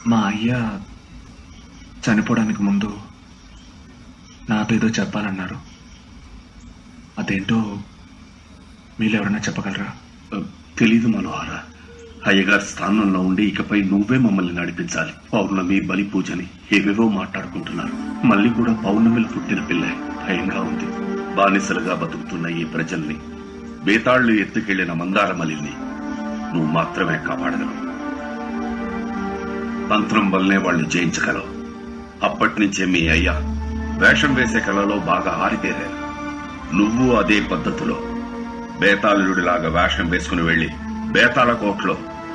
మా అయ్య చనిపోవడానికి ముందు నాతో ఏదో చెప్పాలన్నారు. అదేంటో మీరు ఎవరైనా చెప్పగలరా? తెలీదు మనోహర. అయ్యగారి స్థానంలో ఉండి ఇకపై నువ్వే మమ్మల్ని నడిపించాలి. పౌర్ణమి బలి పూజని ఏవేవో మాట్లాడుకుంటున్నారు. మళ్ళీ కూడా పౌర్ణమిలో పుట్టిన పిల్లే. భయంగా ఉంది. బానిసలుగా బతుకుతున్న ఈ ప్రజల్ని, బేతాళ్లు ఎత్తుకెళ్లిన మందారమలిని నువ్వు మాత్రమే కాపాడగలవు. మంత్రం వల్లనే వాళ్ళు జయించగలవు. అప్పటినుంచే మీ అయ్యా వేషం వేసే కళలో బాగా ఆరితేరారు. నువ్వు అదే పద్ధతిలో బేతాళుడిలాగా వేషం వేసుకుని వెళ్లి బేతాళ కోటలో